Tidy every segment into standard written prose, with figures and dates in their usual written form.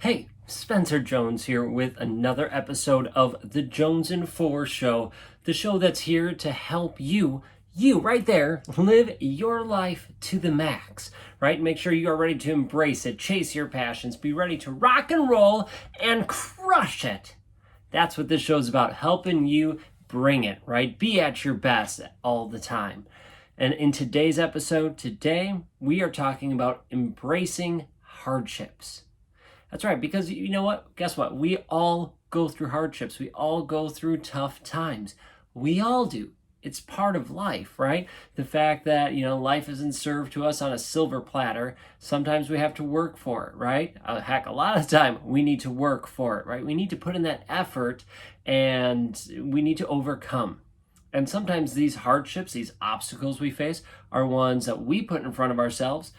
Hey, Spencer Jones here with another episode of the Jonesin 4 Show, the show that's here to help you right there, live your life to the max, right? Make sure you are ready to embrace it, chase your passions, be ready to rock and roll and crush it. That's what this show is about, helping you bring it, right? Be at your best all the time. And in today's episode, we are talking about embracing hardships. That's right, because you know what? Guess what? We all go through hardships. We all go through tough times. We all do. It's part of life, right? The fact that, life isn't served to us on a silver platter. Sometimes we have to work for it, right? Heck, a lot of the time we need to work for it, right? We need to put in that effort and we need to overcome. And sometimes these hardships, these obstacles we face are ones that we put in front of ourselves,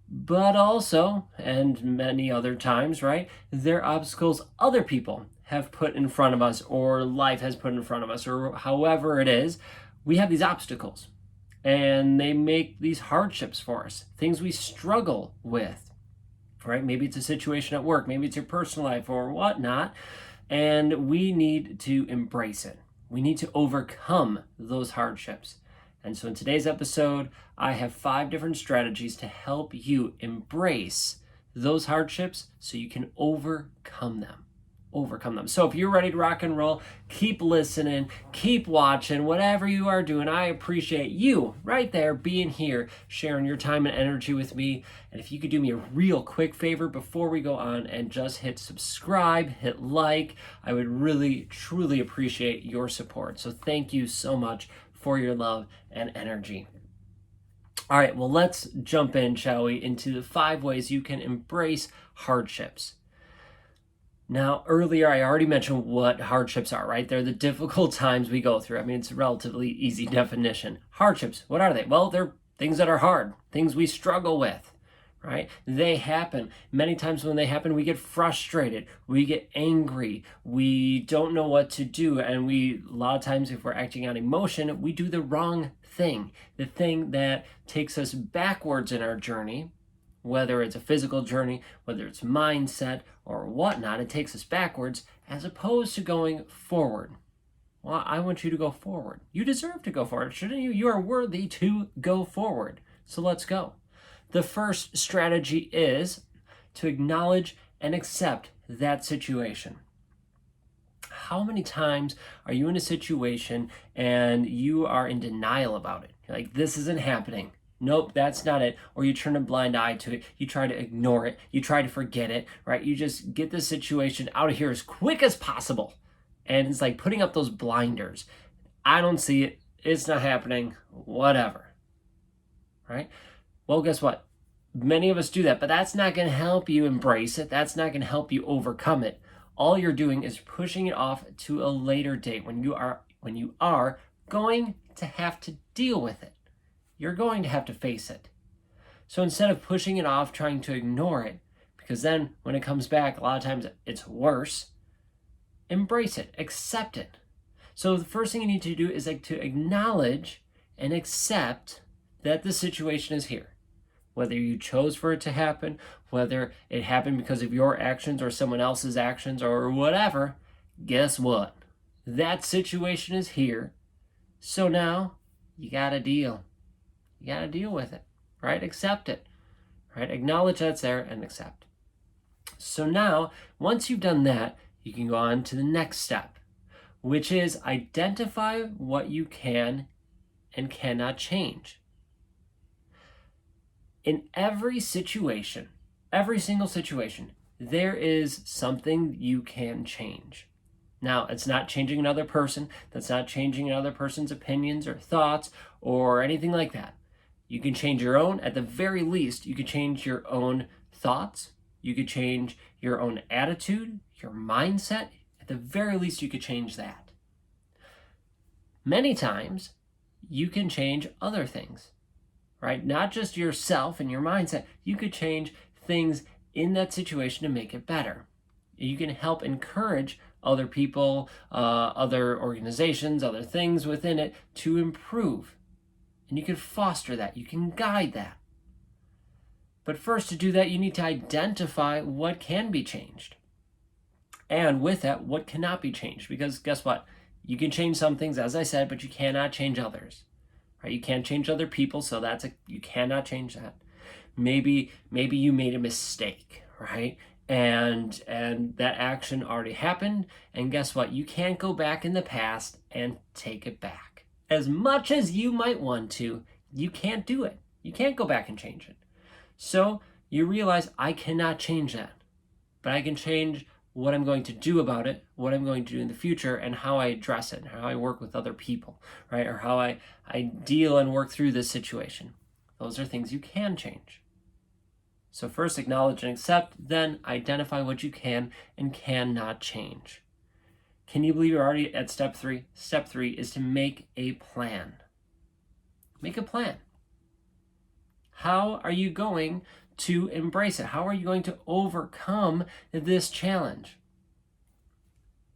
but also, and many other times, right, they're obstacles other people have put in front of us or life has put in front of us or however it is. We have these obstacles and they make these hardships for us, things we struggle with, right? Maybe it's a situation at work, maybe it's your personal life or whatnot, and we need to embrace it. We need to overcome those hardships. And so in today's episode, I have 5 different strategies to help you embrace those hardships so you can overcome them. So if you're ready to rock and roll, keep listening, keep watching, whatever you are doing. I appreciate you right there being here, sharing your time and energy with me. And if you could do me a real quick favor before we go on and just hit subscribe, hit like, I would really, truly appreciate your support. So thank you so much for your love and energy. All right, well, let's jump in, shall we, into the 5 ways you can embrace hardships. Now, earlier I already mentioned what hardships are, right? They're the difficult times we go through. I mean, it's a relatively easy definition. Hardships, what are they? Well, they're things that are hard, things we struggle with, right? They happen. Many times when they happen, we get frustrated, we get angry, we don't know what to do, and a lot of times if we're acting on emotion, we do the wrong thing, the thing that takes us backwards in our journey, whether it's a physical journey, whether it's mindset or whatnot, it takes us backwards as opposed to going forward. Well, I want you to go forward. You deserve to go forward, shouldn't you? You are worthy to go forward. So let's go. The first strategy is to acknowledge and accept that situation. How many times are you in a situation and you are in denial about it? You're like, this isn't happening. Nope, that's not it. Or you turn a blind eye to it. You try to ignore it. You try to forget it, right? You just get the situation out of here as quick as possible. And it's like putting up those blinders. I don't see it. It's not happening. Whatever. Right? Well, guess what? Many of us do that, but that's not going to help you embrace it. That's not going to help you overcome it. All you're doing is pushing it off to a later date when you are going to have to deal with it. You're going to have to face it. So instead of pushing it off, trying to ignore it, because then when it comes back, a lot of times it's worse, embrace it, accept it. So the first thing you need to do is to acknowledge and accept that the situation is here. Whether you chose for it to happen, whether it happened because of your actions or someone else's actions or whatever, guess what? That situation is here. So now you got to deal. You got to deal with it, right? Accept it, right? Acknowledge that's there and accept. So now, once you've done that, you can go on to the next step, which is identify what you can and cannot change. In every situation, every single situation, there is something you can change. Now, it's not changing another person. That's not changing another person's opinions or thoughts or anything like that. You can change your own. At the very least, you could change your own thoughts. You could change your own attitude, your mindset. At the very least, you could change that. Many times, you can change other things, right? Not just yourself and your mindset. You could change things in that situation to make it better. You can help encourage other people, other organizations, other things within it to improve. And you can foster that. You can guide that. But first, to do that, you need to identify what can be changed. And with that, what cannot be changed. Because guess what? You can change some things, as I said, but you cannot change others. Right? You can't change other people, so you cannot change that. Maybe you made a mistake, right? And that action already happened, and guess what? You can't go back in the past and take it back. As much as you might want to, you can't do it. You can't go back and change it. So you realize, I cannot change that, but I can change what I'm going to do about it, what I'm going to do in the future, and how I address it, how I work with other people, right? Or how I deal and work through this situation. Those are things you can change. So first, acknowledge and accept, then identify what you can and cannot change. Can you believe you're already at step 3? Step 3 is to make a plan. Make a plan. How are you going to embrace it? How are you going to overcome this challenge?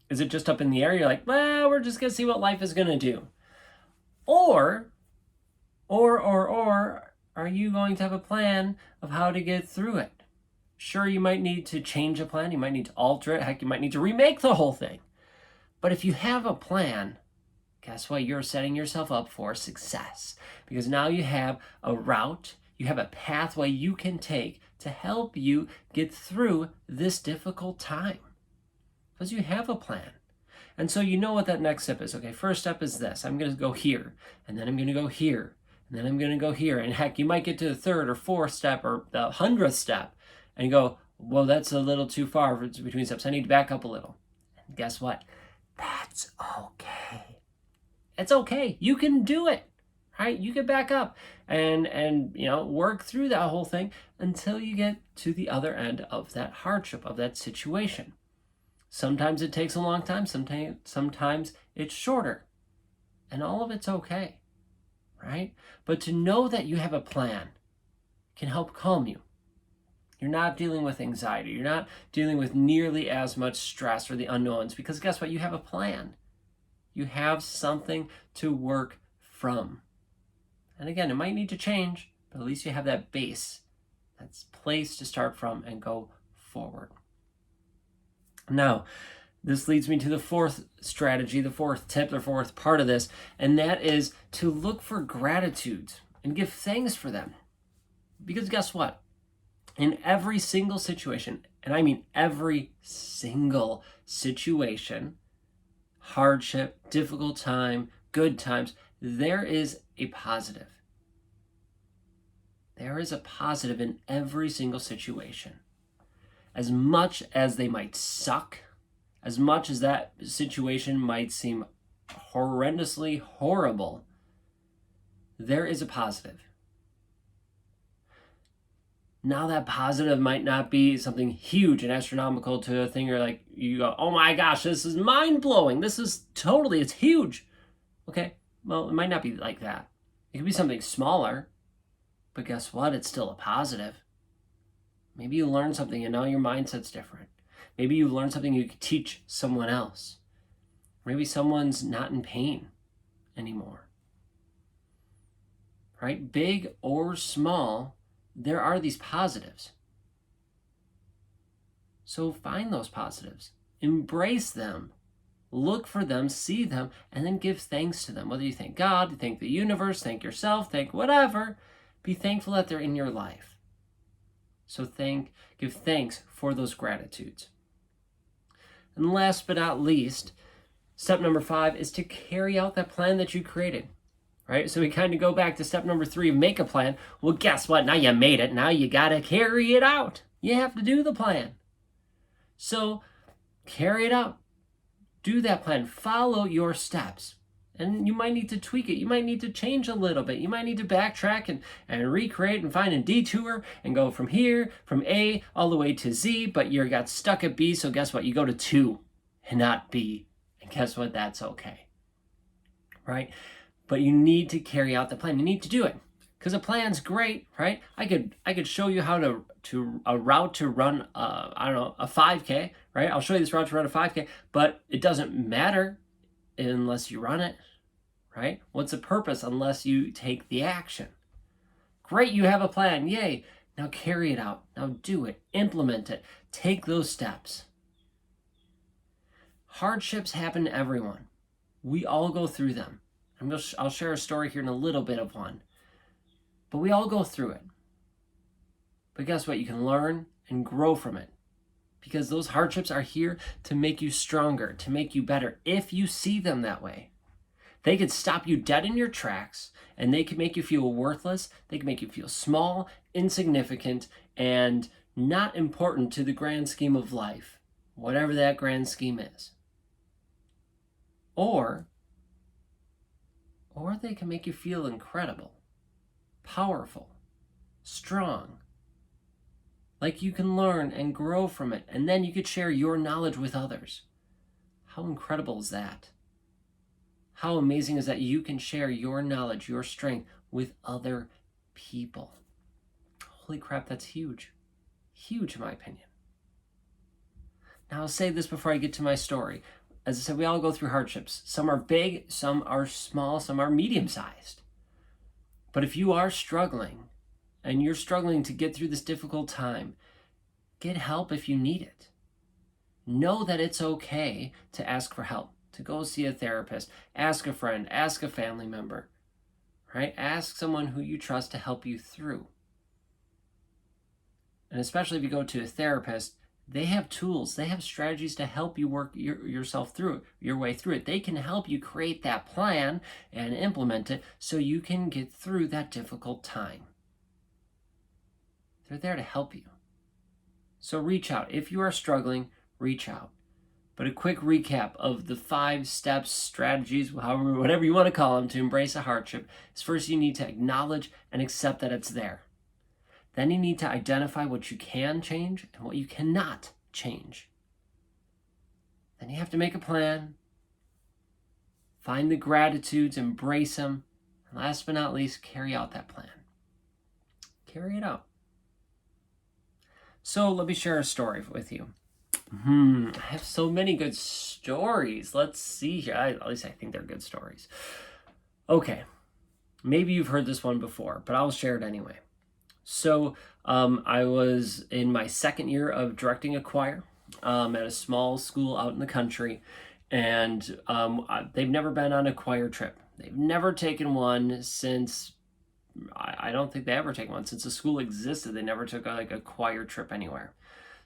Is it just up in the air? You're like, well, we're just going to see what life is going to do. Or are you going to have a plan of how to get through it? Sure, you might need to change a plan. You might need to alter it. Heck, you might need to remake the whole thing. But if you have a plan, guess what? You're setting yourself up for success. Because now you have a route, you have a pathway you can take to help you get through this difficult time. Because you have a plan. And so you know what that next step is. Okay, first step is this. I'm going to go here, and then I'm going to go here, and then I'm going to go here. And heck, you might get to the 3rd or 4th step or the 100th step and go, well, that's a little too far between steps. I need to back up a little. And guess what? That's okay. It's okay. You can do it, right? You can back up and work through that whole thing until you get to the other end of that hardship, of that situation. Sometimes it takes a long time. Sometimes it's shorter. And all of it's okay, right? But to know that you have a plan can help calm you. You're not dealing with anxiety. You're not dealing with nearly as much stress or the unknowns, because guess what? You have a plan. You have something to work from. And again, it might need to change, but at least you have that base, that place to start from and go forward. Now, this leads me to the 4th strategy, the 4th tip, the 4th part of this, and that is to look for gratitudes and give thanks for them. Because guess what? In every single situation, and I mean every single situation, hardship, difficult time, good times, there is a positive. There is a positive in every single situation. As much as they might suck, as much as that situation might seem horrendously horrible, there is a positive. Now that positive might not be something huge and astronomical to a thing you go, oh my gosh, this is mind-blowing. It's huge. Okay, well, it might not be like that. It could be something smaller, but guess what? It's still a positive. Maybe you learn something and now your mindset's different. Maybe you learn something you could teach someone else. Maybe someone's not in pain anymore. Right? Big or small, there are these positives. So find those positives. Embrace them. Look for them, see them, and then give thanks to them. Whether you thank God, thank the universe, thank yourself, thank whatever, be thankful that they're in your life. So give thanks for those gratitudes. And last but not least, step number 5 is to carry out that plan that you created. Right? So we kind of go back to step number 3 of make a plan. Well, guess what? Now you made it. Now you got to carry it out. You have to do the plan. So carry it out. Do that plan. Follow your steps. And you might need to tweak it. You might need to change a little bit. You might need to backtrack and recreate and find a detour and go from here, from A all the way to Z, but you got stuck at B, so guess what? You go to 2 and not B. And guess what? That's okay. Right? But you need to carry out the plan. You need to do it. Because a plan's great, right? I could show you how to a route to run a 5K, right? I'll show you this route to run a 5K, but it doesn't matter unless you run it, right? What's the purpose unless you take the action? Great, you have a plan, yay. Now carry it out, now do it, implement it, take those steps. Hardships happen to everyone. We all go through them. I'll share a story here in a little bit of one. But we all go through it. But guess what? You can learn and grow from it. Because those hardships are here to make you stronger, to make you better, if you see them that way. They could stop you dead in your tracks, and they can make you feel worthless. They can make you feel small, insignificant, and not important to the grand scheme of life, whatever that grand scheme is. Or they can make you feel incredible, powerful, strong, like you can learn and grow from it, and then you could share your knowledge with others. How incredible is that? How amazing is that you can share your knowledge, your strength with other people? Holy crap, that's huge. Huge in my opinion. Now I'll say this before I get to my story. As I said, we all go through hardships. Some are big, some are small, some are medium-sized. But if you are struggling, and you're struggling to get through this difficult time, get help if you need it. Know that it's okay to ask for help, to go see a therapist, ask a friend, ask a family member, right? Ask someone who you trust to help you through. And especially if you go to a therapist, they have tools, they have strategies to help you work yourself through it, your way through it. They can help you create that plan and implement it so you can get through that difficult time. They're there to help you. So reach out. If you are struggling, reach out. But a quick recap of the 5 steps, strategies, whatever you want to call them, to embrace a hardship is first you need to acknowledge and accept that it's there. Then you need to identify what you can change and what you cannot change. Then you have to make a plan, find the gratitudes, embrace them, and last but not least, carry out that plan. Carry it out. So let me share a story with you. I have so many good stories. Let's see here. At least I think they're good stories. Okay, maybe you've heard this one before, but I'll share it anyway. So I was in my second year of directing a choir at a small school out in the country, and they've never been on a choir trip. They've never taken one since, I don't think they ever taken one. Since the school existed, they never took a choir trip anywhere.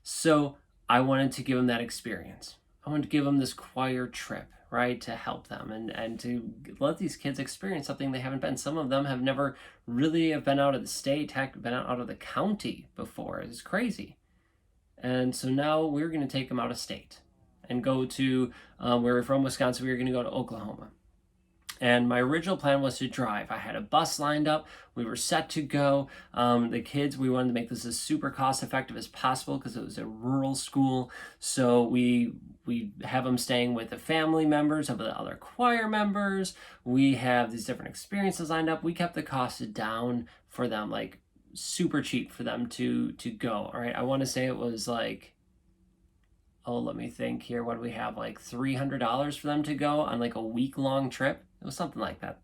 So I wanted to give them that experience. I wanted to give them this choir trip, right, to help them and to let these kids experience something they haven't been. Some of them have never really have been out of the state, been out of the county before. It's crazy. And so now we're going to take them out of state and go to, where we're from, Wisconsin. We were going to go to Oklahoma. And my original plan was to drive. I had a bus lined up. We were set to go. The kids, we wanted to make this as super cost effective as possible because it was a rural school. So we have them staying with the family members of the other choir members. We have these different experiences lined up. We kept the cost down for them, like super cheap for them to go. All right. I want to say it was like, let me think here. What do we have? Like $300 for them to go on like a week-long trip. It was something like that,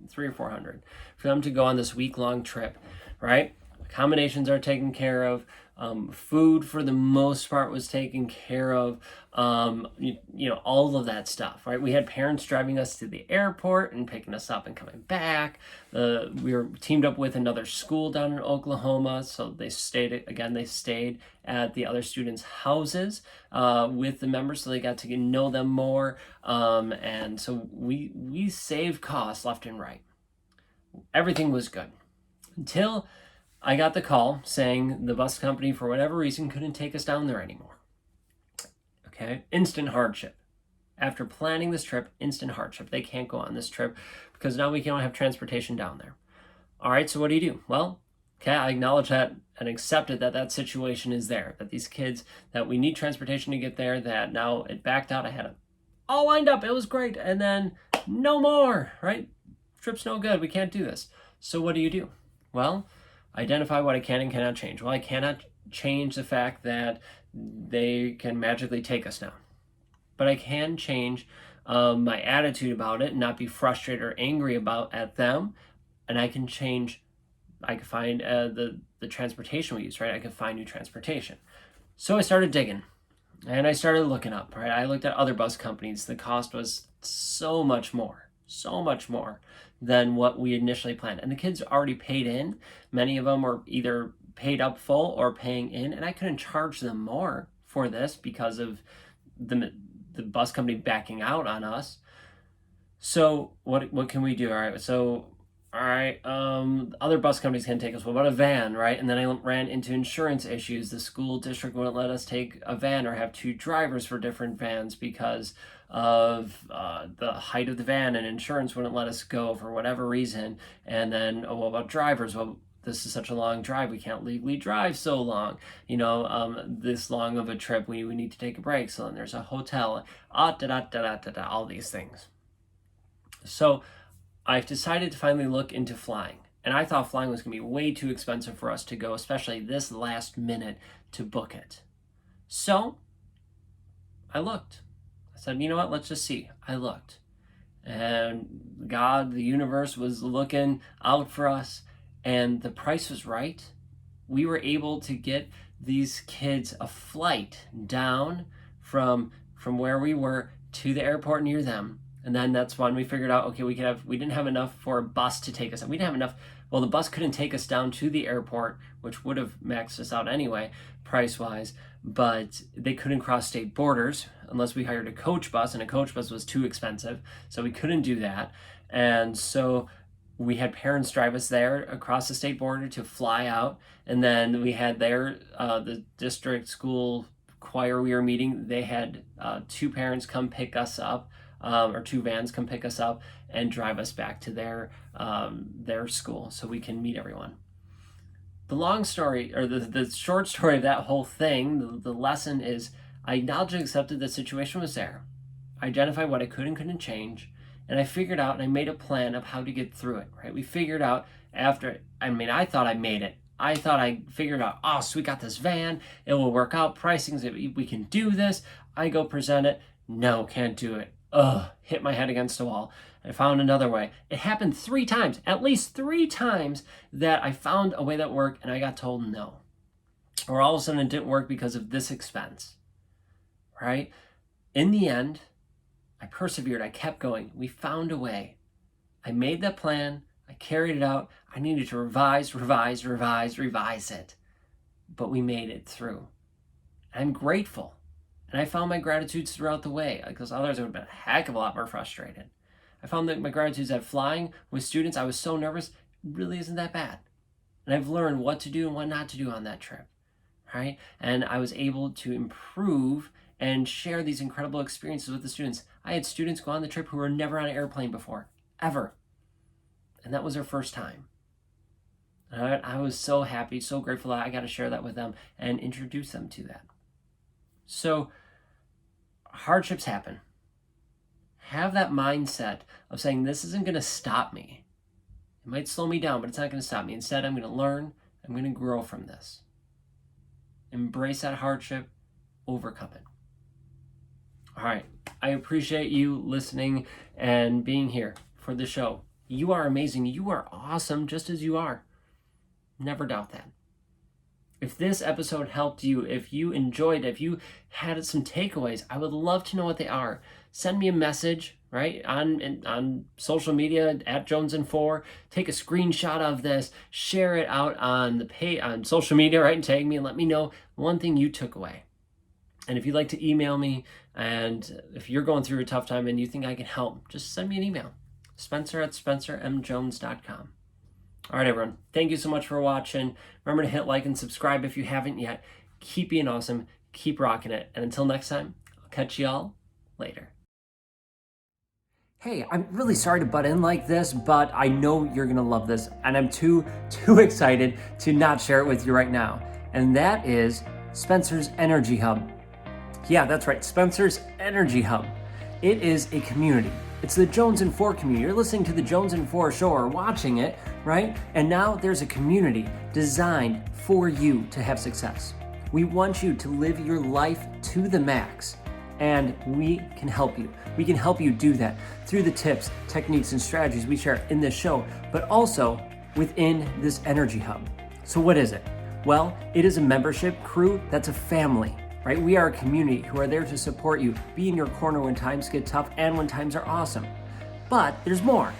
$300 or $400 for them to go on this week-long trip, right? Accommodations are taken care of. Food, for the most part, was taken care of. All of that stuff, right? We had parents driving us to the airport and picking us up and coming back. We were teamed up with another school down in Oklahoma, so they stayed at the other students' houses with the members, so they got to know them more. And so we saved costs left and right. Everything was good until I got the call saying the bus company, for whatever reason, couldn't take us down there anymore. Okay, instant hardship. After planning this trip, instant hardship. They can't go on this trip because now we can't have transportation down there. All right, so what do you do? Well, okay, I acknowledge that and accepted that situation is there, that these kids, that we need transportation to get there, that now it backed out. I had it all lined up. It was great. And then no more, right? Trip's no good. We can't do this. So what do you do? Well, identify what I can and cannot change. Well, I cannot change the fact that they can magically take us now. But I can change my attitude about it and not be frustrated or angry at them. And I can find the transportation we use, right? I can find new transportation. So I started digging and I started looking up, right? I looked at other bus companies. The cost was so much more than what we initially planned. And the kids already paid in. Many of them were either paid up full or paying in, and I couldn't charge them more for this because of the bus company backing out on us. So what can we do? All right, other bus companies can take us. What about a van, right? And then I ran into insurance issues. The school district wouldn't let us take a van or have two drivers for different vans because of the height of the van, and insurance wouldn't let us go for whatever reason. And then, what about drivers? Well, this is such a long drive. We can't legally drive so long, this long of a trip. We need to take a break. So then there's a hotel, all these things. So I've decided to finally look into flying. And I thought flying was going to be way too expensive for us to go, especially this last minute to book it. So I looked. I said, you know what, let's just see. I looked. And God, the universe was looking out for us. And the price was right. We were able to get these kids a flight down from where we were to the airport near them. And then that's when we figured out, okay, we didn't have enough for a bus to take us. We didn't have enough. Well, the bus couldn't take us down to the airport, which would have maxed us out anyway, price-wise. But they couldn't cross state borders unless we hired a coach bus, and a coach bus was too expensive. So we couldn't do that. And so we had parents drive us there across the state border to fly out. And then we had the district school choir we were meeting, they had two parents come pick us up, or two vans come pick us up and drive us back to their school so we can meet everyone. The long story, or the short story of that whole thing, the lesson is I acknowledged and accepted the situation was there. I identified what I could and couldn't change. And I figured out and I made a plan of how to get through it, right? We figured out I thought I made it. I thought I figured out, so we got this van. It will work out. Pricings, we can do this. I go present it. No, can't do it. Hit my head against a wall. I found another way. It happened 3 times, at least 3 times, that I found a way that worked and I got told no. Or all of a sudden it didn't work because of this expense, right? In the end, I persevered. I kept going. We found a way. I made that plan. I carried it out. I needed to revise it. But we made it through. I'm grateful. And I found my gratitudes throughout the way, because otherwise I would have been a heck of a lot more frustrated. I found that my gratitudes at flying with students, I was so nervous, really isn't that bad. And I've learned what to do and what not to do on that trip, right? And I was able to improve and share these incredible experiences with the students. I had students go on the trip who were never on an airplane before, ever. And that was their first time. And I was so happy, so grateful that I got to share that with them and introduce them to that. So hardships happen. Have that mindset of saying, this isn't going to stop me. It might slow me down, but it's not going to stop me. Instead, I'm going to learn. I'm going to grow from this. Embrace that hardship. Overcome it. All right. I appreciate you listening and being here for the show. You are amazing. You are awesome just as you are. Never doubt that. If this episode helped you, if you enjoyed it, if you had some takeaways, I would love to know what they are. Send me a message, right, on social media at Jonesin4. Take a screenshot of this, share it out on social media, right, and tag me and let me know one thing you took away. And if you'd like to email me, and if you're going through a tough time and you think I can help, just send me an email. Spencer@spencermjones.com. All right, everyone. Thank you so much for watching. Remember to hit like and subscribe if you haven't yet. Keep being awesome. Keep rocking it. And until next time, I'll catch y'all later. Hey, I'm really sorry to butt in like this, but I know you're going to love this. And I'm too excited to not share it with you right now. And that is Spencer's Energy Hub. Yeah, that's right. Spencer's Energy Hub. It is a community. It's the Jonesin4 community. You're listening to the Jonesin4 show or watching it, right? And now there's a community designed for you to have success. We want you to live your life to the max, and we can help you. We can help you do that through the tips, techniques, and strategies we share in this show, but also within this Energy Hub. So what is it? Well, it is a membership crew that's a family, right? We are a community who are there to support you, be in your corner when times get tough and when times are awesome. But there's more.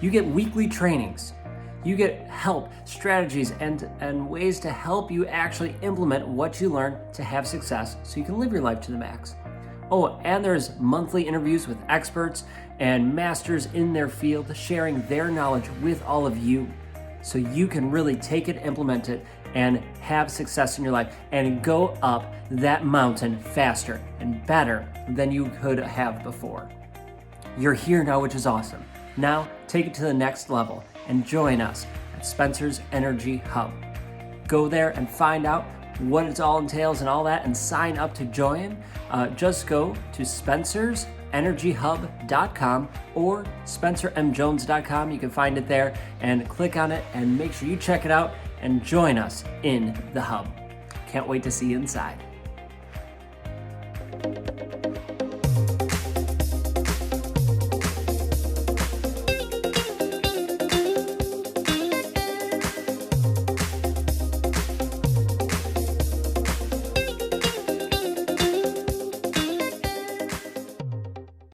You get weekly trainings. You get help, strategies, and ways to help you actually implement what you learn to have success so you can live your life to the max. Oh, and there's monthly interviews with experts and masters in their field sharing their knowledge with all of you so you can really take it, implement it, and have success in your life and go up that mountain faster and better than you could have before. You're here now, which is awesome. Now, take it to the next level and join us at Spencer's Energy Hub. Go there and find out what it all entails and all that and sign up to join. Just go to spencersenergyhub.com or spencermjones.com. You can find it there and click on it and make sure you check it out and join us in the hub. Can't wait to see you inside.